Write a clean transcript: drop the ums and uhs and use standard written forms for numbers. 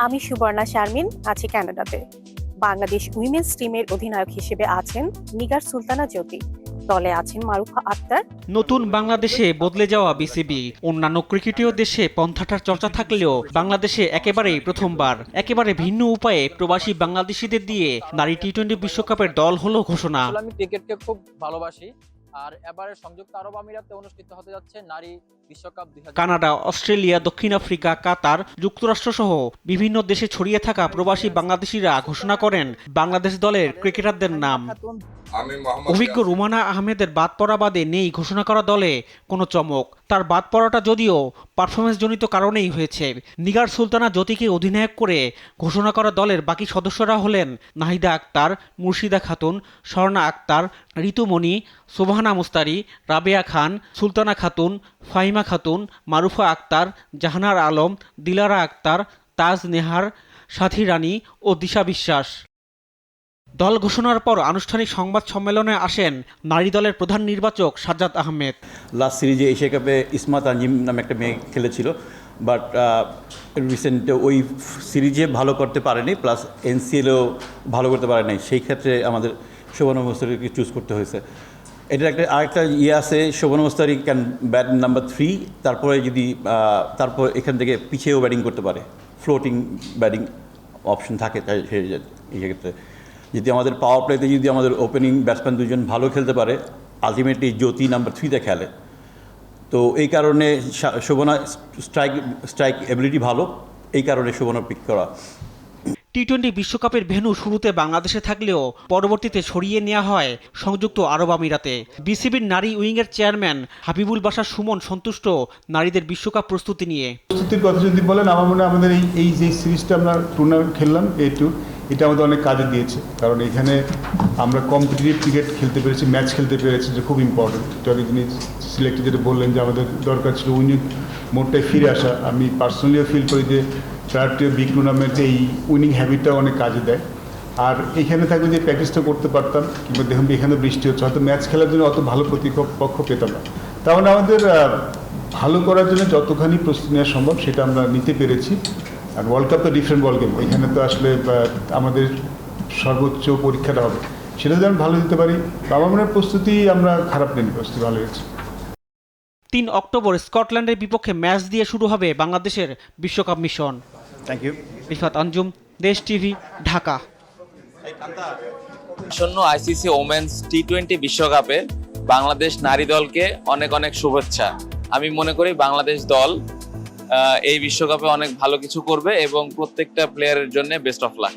আমি সুবর্ণা শারমিন, আছি কানাডাতে। বাংলাদেশ উইমেন্স টিমের অধিনায়ক হিসেবে আছেন নিগার সুলতানা জ্যোতি, দলে আছেন মারুফা আক্তার। নতুন বাংলাদেশে বদলে যাওয়া বিসিবি অন্যান্য ক্রিকেটীয় দেশে পন্থাটার চর্চা থাকলেও বাংলাদেশে একেবারেই প্রথমবার একেবারে ভিন্ন উপায়ে প্রবাসী বাংলাদেশিদের দিয়ে নারী টি-20 বিশ্বকাপের দল হলো ঘোষণা। আমি ক্রিকেটকে খুব ভালোবাসি, আর এবারে সংযুক্ত আরব আমিরাতে অনুষ্ঠিত হতে যাচ্ছে নারী বিশ্বকাপ 2000। কানাডা, অস্ট্রেলিয়া, দক্ষিণ আফ্রিকা, কাতার, যুক্তরাষ্ট্র সহ বিভিন্ন দেশে ছড়িয়ে থাকা প্রবাসী বাংলাদেশিরা ঘোষণা করেন বাংলাদেশ দলের ক্রিকেটারদের নাম। অভিজ্ঞ রুমানা আহমেদের বাদ পড়া বাদে নেই ঘোষণা করা দলে কোনো চমক। তার বাদ পড়াটা যদিও পারফরমেন্সজনিত কারণেই হয়েছে। নিগার সুলতানা জ্যোতিকে অধিনায়ক করে ঘোষণা করা দলের বাকি সদস্যরা হলেন নাহিদা আক্তার, মুর্শিদা খাতুন, স্বর্ণা আক্তার, ঋতুমণি, সুবহানা মুস্তারি, রাবেয়া খান, সুলতানা খাতুন, ফাহিমা খাতুন, মারুফা আক্তার, জাহানার আলম, দিলারা আক্তার, তাজ নেহার, সাথী রানী ও দিশা বিশ্বাস। দল ঘোষণার পর আনুষ্ঠানিক সংবাদ সম্মেলনে আসেন নারী দলের প্রধান নির্বাচক সাজ্জাদ আহমেদ। লাস্ট সিরিজে এশিয়া কাপে ইসমা তানজিম নামে একটা মেয়ে খেলেছিল, বাট রিসেন্ট ওই সিরিজে ভালো করতে পারেনি, প্লাস এনসিএলও ভালো করতে পারে নাই। সেই ক্ষেত্রে আমাদের শোভনা মুস্তারিকে চুজ করতে হয়েছে। এটার আরেকটা আছে, শোভনা মুস্তারি ক্যান ব্যাট নাম্বার 3, তারপরে যদি তারপর এখান থেকে পিছিয়েও ব্যাটিং করতে পারে, ফ্লোটিং ব্যাটিং অপশন থাকে। সেক্ষেত্রে যদি আমাদের পাওয়ার প্লেতে যদি আমাদের ওপেনিং ব্যাটসম্যান দুজন ভালো খেলতে পারে, আলটিমেটলি জ্যোতি নাম্বার 3-তে খেলে, তো এই কারণে শোভনা স্ট্রাইক এবিলিটি ভালো, এই কারণে শোভনা পিক করা। টি-20 বিশ্বকাপের ভেন্যু শুরুতে বাংলাদেশে থাকলেও পরবর্তীতে সরিয়ে নেওয়া হয় সংযুক্ত আরব আমিরাতে। বিসিবির নারী উইংয়ের চেয়ারম্যান হাবিবুল বাশার সুমন সন্তুষ্ট নারীদের বিশ্বকাপ প্রস্তুতি নিয়ে। প্রস্তুতির কথা যদি বলেন, আমার মনে হয় আমাদের এই যে সিরিজটা আমরা টুর্নামেন্ট খেললাম এটা আমাদের অনেক কাজে দিয়েছে, কারণ এখানে আমরা কম্পিটিটিভ ক্রিকেট খেলতে পেরেছি, ম্যাচ খেলতে পেরেছি, যে খুব ইম্পর্টেন্ট। যিনি সিলেক্টে যেটা বললেন যে আমাদের দরকার ছিল উইনিং মোডটায় ফিরে আসা, আমি পার্সোনালিও ফিল করি যে প্রায়োরিটি বিগ টুর্নামেন্টে এই উইনিং হ্যাবিটটা অনেক কাজে দেয়। আর এখানে থাকলে যে প্র্যাকটিসটা করতে পারতাম, কিংবা দেখুন এখানে বৃষ্টি হচ্ছে, হয়তো ম্যাচ খেলার জন্য অত ভালো প্রতিপক্ষ পেতাম না। তার মানে আমাদের ভালো করার জন্য যতখানি প্রস্তুতি নেওয়া সম্ভব সেটা আমরা নিতে পেরেছি। আর ওয়ার্ল্ড কাপ তো ডিফারেন্ট বল গেম, এখানে তো আসলে আমাদের সর্বোচ্চ পরীক্ষাটা হবে, সেটা যেন ভালো দিতে পারি। আমার মনে হয় প্রস্তুতি আমরা খারাপ নেই, প্রস্তুতি ভালো হয়েছে। 3 অক্টোবর স্কটল্যান্ডের বিপক্ষে ম্যাচ দিয়ে শুরু হবে বাংলাদেশের বিশ্বকাপ মিশন। Thank you. Rifat Anjum, Desh TV, Dhaka. আসন্ন আইসিসি ওমেন্স টি-20 বিশ্বকাপে বাংলাদেশ নারী দলকে অনেক অনেক শুভেচ্ছা। আমি মনে করি বাংলাদেশ দল এই বিশ্বকাপে অনেক ভালো কিছু করবে এবং প্রত্যেকটা প্লেয়ারের জন্য বেস্ট অফ লাক।